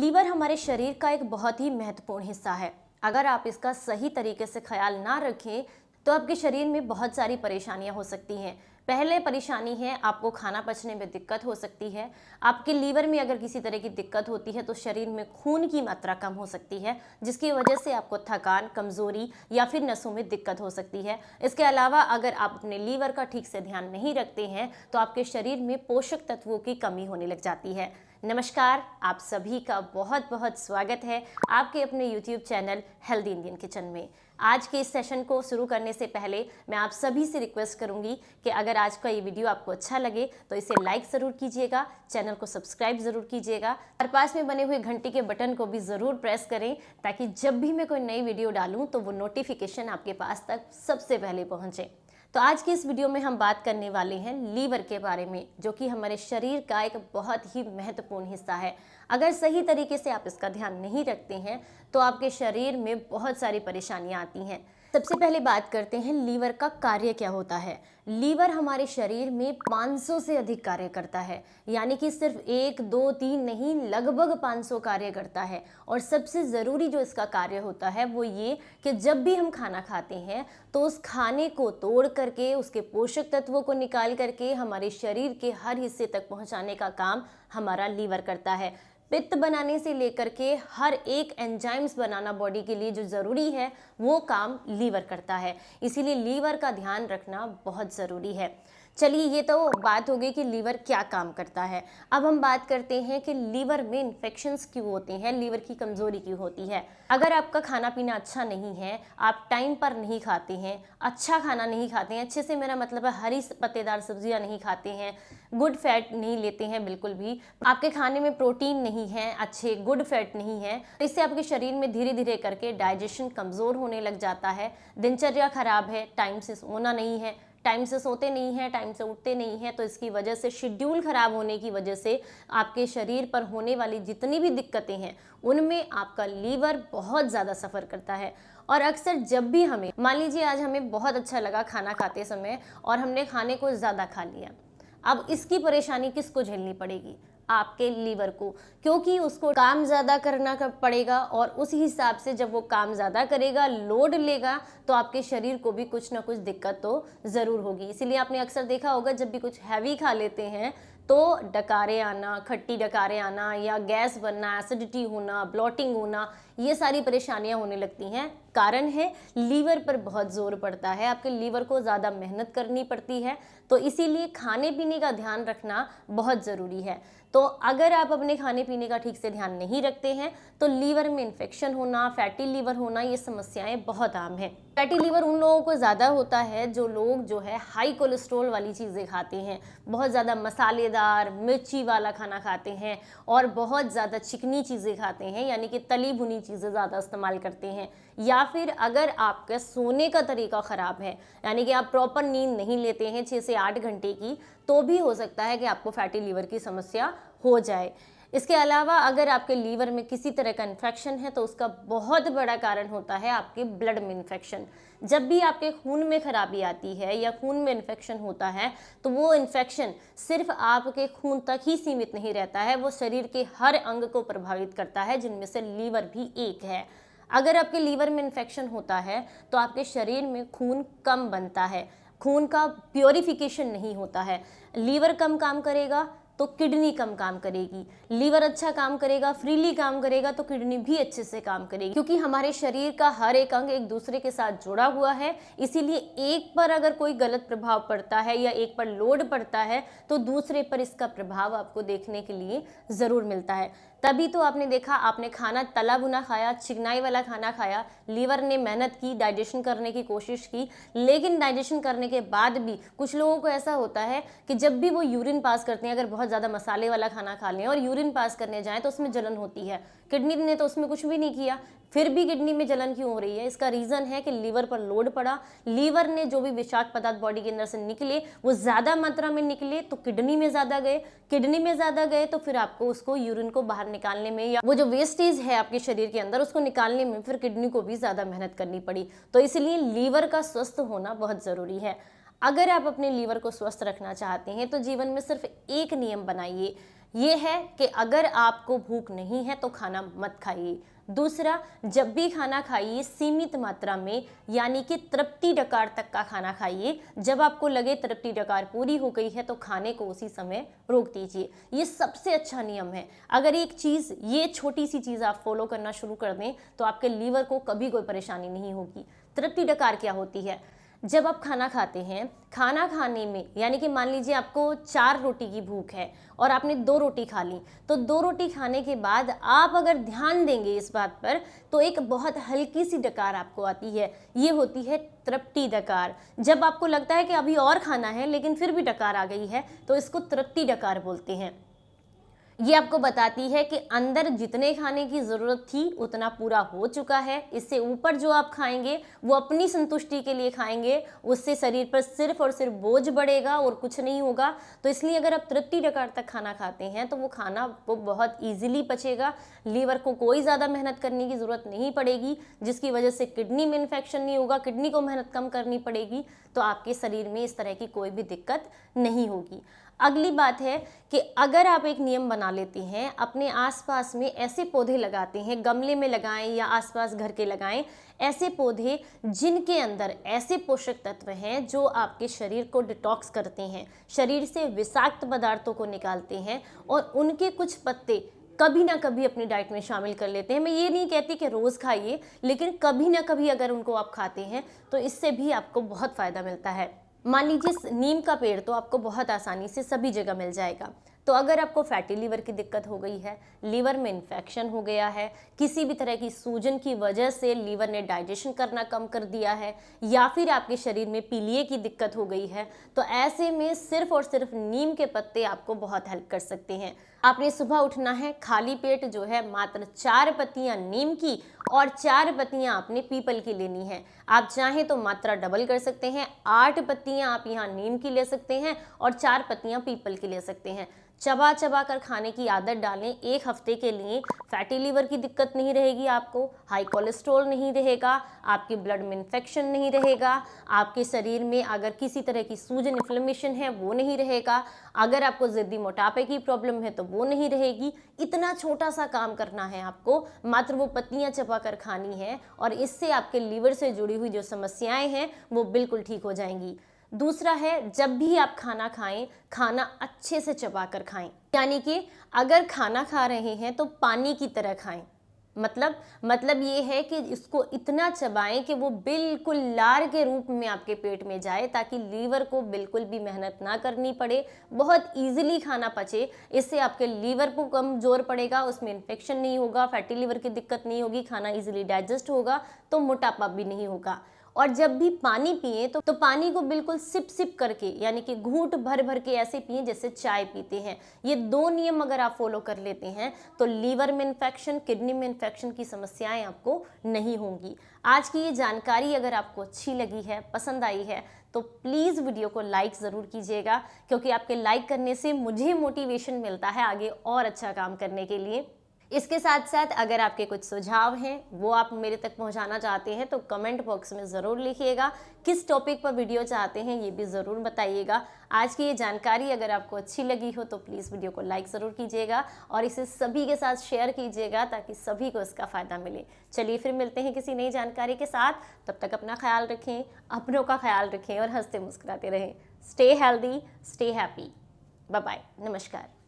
Liver हमारे शरीर का एक बहुत ही महत्वपूर्ण हिस्सा है। अगर आप इसका सही तरीके से ख्याल ना रखें तो आपके शरीर में बहुत सारी परेशानियां हो सकती हैं। पहले परेशानी है, आपको खाना पचने में दिक्कत हो सकती है। आपके लीवर में अगर किसी तरह की दिक्कत होती है तो शरीर में खून की मात्रा कम हो सकती है, जिसकी वजह से आपको थकान, कमजोरी या फिर नसों में दिक्कत हो सकती है। इसके अलावा अगर आप अपने लीवर का ठीक से ध्यान नहीं रखते हैं तो आपके शरीर में पोषक तत्वों की कमी होने लग जाती है। नमस्कार, आप सभी का बहुत बहुत स्वागत है आपके अपने YouTube channel healthy Indian kitchen में। आज के इस सेशन को शुरू करने से पहले मैं आप सभी से रिक्वेस्ट करूंगी कि अगर आज का ये वीडियो आपको अच्छा लगे तो इसे लाइक ज़रूर कीजिएगा, चैनल को सब्सक्राइब ज़रूर कीजिएगा और पास में बने हुए घंटी के बटन को भी ज़रूर प्रेस करें ताकि जब भी मैं कोई नई वीडियो डालूँ तो वो नोटिफिकेशन आपके पास तक सबसे पहले पहुँचे। तो आज की इस वीडियो में हम बात करने वाले हैं लीवर के बारे में, जो कि हमारे शरीर का एक बहुत ही महत्वपूर्ण हिस्सा है। अगर सही तरीके से आप इसका ध्यान नहीं रखते हैं तो आपके शरीर में बहुत सारी परेशानियां आती हैं। सबसे पहले बात करते हैं लीवर का कार्य क्या होता है। लीवर हमारे शरीर में 500 से अधिक कार्य करता है, यानी कि सिर्फ 1, 2, 3 नहीं, लगभग 500 कार्य करता है। और सबसे ज़रूरी जो इसका कार्य होता है वो ये कि जब भी हम खाना खाते हैं तो उस खाने को तोड़ करके, उसके पोषक तत्वों को निकाल करके हमारे शरीर के हर हिस्से तक पहुंचाने का काम हमारा लीवर करता है। पित्त बनाने से लेकर के हर एक एंजाइम्स बनाना बॉडी के लिए जो ज़रूरी है वो काम लीवर करता है। इसीलिए लीवर का ध्यान रखना बहुत ज़रूरी है। चलिए, ये तो बात हो गई कि लीवर क्या काम करता है। अब हम बात करते हैं कि लीवर में इन्फेक्शंस क्यों होते हैं, लीवर की कमज़ोरी क्यों होती है। अगर आपका खाना पीना अच्छा नहीं है, आप टाइम पर नहीं खाते हैं, अच्छा खाना नहीं खाते हैं, अच्छे से मेरा मतलब है हरी पत्तेदार सब्जियां नहीं खाते हैं, गुड फैट नहीं लेते हैं, बिल्कुल भी आपके खाने में प्रोटीन नहीं है, अच्छे गुड फैट नहीं है, तो इससे आपके शरीर में धीरे धीरे करके डाइजेशन कमज़ोर होने लग जाता है। दिनचर्या खराब है, टाइम से सोना नहीं है, टाइम से सोते नहीं हैं, टाइम से उठते नहीं हैं, तो इसकी वजह से शेड्यूल खराब होने की वजह से आपके शरीर पर होने वाली जितनी भी दिक्कतें हैं उनमें आपका लीवर बहुत ज़्यादा सफ़र करता है। और अक्सर जब भी हमें, मान लीजिए आज हमें बहुत अच्छा लगा खाना खाते समय और हमने खाने को ज़्यादा खा लिया, अब इसकी परेशानी किसको झेलनी पड़ेगी? आपके लीवर को, क्योंकि उसको काम ज़्यादा करना पड़ेगा और उस हिसाब से जब वो काम ज़्यादा करेगा, लोड लेगा, तो आपके शरीर को भी कुछ ना कुछ दिक्कत तो ज़रूर होगी। इसीलिए आपने अक्सर देखा होगा जब भी कुछ हैवी खा लेते हैं तो डकारे आना, खट्टी डकारे आना या गैस बनना, एसिडिटी होना, ब्लॉटिंग होना, ये सारी परेशानियां होने लगती हैं। कारण है लीवर पर बहुत जोर पड़ता है, आपके लीवर को ज़्यादा मेहनत करनी पड़ती है, तो इसीलिए खाने पीने का ध्यान रखना बहुत ज़रूरी है। तो अगर आप अपने खाने पीने का ठीक से ध्यान नहीं रखते हैं तो लीवर में इन्फेक्शन होना, फैटी लीवर होना, ये समस्याएं बहुत आम हैं। फैटी लीवर उन लोगों को ज़्यादा होता है जो लोग जो है हाई कोलेस्ट्रॉल वाली चीज़ें खाते हैं, बहुत ज़्यादा मसालेदार मिर्ची वाला खाना खाते हैं और बहुत ज़्यादा चिकनी चीज़ें खाते हैं, यानी कि तली भुनी चीज़ें ज़्यादा इस्तेमाल करते हैं। या फिर अगर आपका सोने का तरीका ख़राब है, यानी कि आप प्रॉपर नींद नहीं लेते हैं 6 से 8 घंटे की, तो भी हो सकता है कि आपको फैटी लीवर की समस्या हो जाए। इसके अलावा अगर आपके लीवर में किसी तरह का इन्फेक्शन है तो उसका बहुत बड़ा कारण होता है आपके ब्लड में इन्फेक्शन। जब भी आपके खून में खराबी आती है या खून में इन्फेक्शन होता है तो वो इन्फेक्शन सिर्फ आपके खून तक ही सीमित नहीं रहता है, वो शरीर के हर अंग को प्रभावित करता है, जिनमें से लीवर भी एक है। अगर आपके लीवर में इन्फेक्शन होता है तो आपके शरीर में खून कम बनता है, खून का प्योरिफिकेशन नहीं होता है। लीवर कम काम करेगा तो किडनी कम काम करेगी, लीवर अच्छा काम करेगा, फ्रीली काम करेगा, तो किडनी भी अच्छे से काम करेगी, क्योंकि हमारे शरीर का हर एक अंग एक दूसरे के साथ जुड़ा हुआ है। इसीलिए एक पर अगर कोई गलत प्रभाव पड़ता है या एक पर लोड पड़ता है तो दूसरे पर इसका प्रभाव आपको देखने के लिए ज़रूर मिलता है। तभी तो आपने देखा, आपने खाना तला भुना खाया, चिकनाई वाला खाना खाया, लीवर ने मेहनत की, डाइजेशन करने की कोशिश की, लेकिन डाइजेशन करने के बाद भी कुछ लोगों को ऐसा होता है कि जब भी वो यूरिन पास करते हैं, अगर बहुत ज़्यादा मसाले वाला खाना खा लें और यूरिन पास करने जाएं तो उसमें जलन होती है। किडनी ने तो उसमें कुछ भी नहीं किया, फिर भी किडनी में जलन क्यों हो रही है? इसका रीज़न है कि लीवर पर लोड पड़ा, लीवर ने जो भी विषाक्त पदार्थ बॉडी के अंदर से निकले वो ज़्यादा मात्रा में निकले तो किडनी में ज़्यादा गए, किडनी में ज़्यादा गए तो फिर आपको उसको यूरिन को बाहर निकालने में या वो जो वेस्टेज है आपके शरीर के अंदर उसको निकालने में फिर किडनी को भी ज़्यादा मेहनत करनी पड़ी। तो इसलिए लीवर का स्वस्थ होना बहुत ज़रूरी है। अगर आप अपने लीवर को स्वस्थ रखना चाहते हैं तो जीवन में सिर्फ एक नियम बनाइए ये है कि अगर आपको भूख नहीं है तो खाना मत खाइए। दूसरा, जब भी खाना खाइए सीमित मात्रा में, यानी कि तृप्ति डकार तक का खाना खाइए। जब आपको लगे तृप्ति डकार पूरी हो गई है तो खाने को उसी समय रोक दीजिए। ये सबसे अच्छा नियम है। अगर एक चीज़, ये छोटी सी चीज़ आप फॉलो करना शुरू कर दें तो आपके लीवर को कभी कोई परेशानी नहीं होगी। तृप्ति डकार क्या होती है? जब आप खाना खाते हैं, खाना खाने में, यानी कि मान लीजिए आपको 4 रोटी की भूख है और आपने 2 रोटी खा ली, तो 2 रोटी खाने के बाद आप अगर ध्यान देंगे इस बात पर तो एक बहुत हल्की सी डकार आपको आती है। ये होती है तृप्ति डकार। जब आपको लगता है कि अभी और खाना है लेकिन फिर भी डकार आ गई है तो इसको तृप्ति डकार बोलते हैं। ये आपको बताती है कि अंदर जितने खाने की ज़रूरत थी उतना पूरा हो चुका है। इससे ऊपर जो आप खाएंगे वो अपनी संतुष्टि के लिए खाएंगे, उससे शरीर पर सिर्फ और सिर्फ बोझ बढ़ेगा और कुछ नहीं होगा। तो इसलिए अगर आप तृप्ति डकार तक खाना खाते हैं तो वो खाना वो बहुत ईजिली पचेगा, लीवर को कोई ज़्यादा मेहनत करने की ज़रूरत नहीं पड़ेगी, जिसकी वजह से किडनी में इन्फेक्शन नहीं होगा, किडनी को मेहनत कम करनी पड़ेगी, तो आपके शरीर में इस तरह की कोई भी दिक्कत नहीं होगी। अगली बात है कि अगर आप एक नियम बना लेते हैं, अपने आसपास में ऐसे पौधे लगाते हैं, गमले में लगाएं या आसपास घर के लगाएं, ऐसे पौधे जिनके अंदर ऐसे पोषक तत्व हैं जो आपके शरीर को डिटॉक्स करते हैं, शरीर से विषाक्त पदार्थों को निकालते हैं, और उनके कुछ पत्ते कभी ना कभी अपनी डाइट में शामिल कर लेते हैं। मैं ये नहीं कहती कि रोज़ खाइए, लेकिन कभी ना कभी अगर उनको आप खाते हैं तो इससे भी आपको बहुत फ़ायदा मिलता है। मान लीजिए नीम का पेड़ तो आपको बहुत आसानी से सभी जगह मिल जाएगा। तो अगर आपको फैटी लीवर की दिक्कत हो गई है, लीवर में इन्फेक्शन हो गया है, किसी भी तरह की सूजन की वजह से लीवर ने डाइजेशन करना कम कर दिया है, या फिर आपके शरीर में पीलिए की दिक्कत हो गई है, तो ऐसे में सिर्फ और सिर्फ नीम के पत्ते आपको बहुत हेल्प कर सकते हैं। आपने सुबह उठना है, खाली पेट जो है मात्र 4 पत्तियां नीम की और 4 पत्तियां आपने पीपल की लेनी है। आप चाहें तो मात्रा डबल कर सकते हैं, 8 पत्तियां आप यहाँ नीम की ले सकते हैं और 4 पत्तियां पीपल की ले सकते हैं। चबा चबा कर खाने की आदत डालें 1 हफ्ते के लिए। फैटी लीवर की दिक्कत नहीं रहेगी आपको, हाई कोलेस्ट्रॉल नहीं रहेगा, आपके ब्लड में इन्फेक्शन नहीं रहेगा, आपके शरीर में अगर किसी तरह की सूजन इन्फ्लेमेशन है वो नहीं रहेगा, अगर आपको ज़िद्दी मोटापे की प्रॉब्लम है तो वो नहीं रहेगी। इतना छोटा सा काम करना है आपको, मात्र वो पत्तियां चबा कर खानी है और इससे आपके लीवर से जुड़ी हुई जो समस्याएं हैं वो बिल्कुल ठीक हो जाएंगी। दूसरा है, जब भी आप खाना खाएं, खाना अच्छे से चबा कर खाएं, यानी कि अगर खाना खा रहे हैं तो पानी की तरह खाएं। मतलब ये है कि इसको इतना चबाएं कि वो बिल्कुल लार के रूप में आपके पेट में जाए, ताकि लीवर को बिल्कुल भी मेहनत ना करनी पड़े, बहुत इजीली खाना पचे। इससे आपके लीवर को कम जोर पड़ेगा, उसमें इन्फेक्शन नहीं होगा, फैटी लीवर की दिक्कत नहीं होगी, खाना इजीली डाइजेस्ट होगा, तो मोटापा भी नहीं होगा। और जब भी पानी पिए तो पानी को बिल्कुल सिप सिप करके, यानी कि घूंट भर भर के ऐसे पिए जैसे चाय पीते हैं। ये 2 नियम अगर आप फॉलो कर लेते हैं तो लीवर में इन्फेक्शन, किडनी में इन्फेक्शन की समस्याएं आपको नहीं होंगी। आज की ये जानकारी अगर आपको अच्छी लगी है, पसंद आई है, तो प्लीज़ वीडियो को लाइक ज़रूर कीजिएगा, क्योंकि आपके लाइक करने से मुझे मोटिवेशन मिलता है आगे और अच्छा काम करने के लिए। इसके साथ साथ अगर आपके कुछ सुझाव हैं वो आप मेरे तक पहुंचाना चाहते हैं तो कमेंट बॉक्स में ज़रूर लिखिएगा। किस टॉपिक पर वीडियो चाहते हैं ये भी ज़रूर बताइएगा। आज की ये जानकारी अगर आपको अच्छी लगी हो तो प्लीज़ वीडियो को लाइक ज़रूर कीजिएगा और इसे सभी के साथ शेयर कीजिएगा ताकि सभी को इसका फ़ायदा मिले। चलिए फिर मिलते हैं किसी नई जानकारी के साथ। तब तक अपना ख्याल रखें, अपनों का ख्याल रखें और हंसते मुस्कुराते रहें। Stay healthy, stay happy. Bye bye, नमस्कार।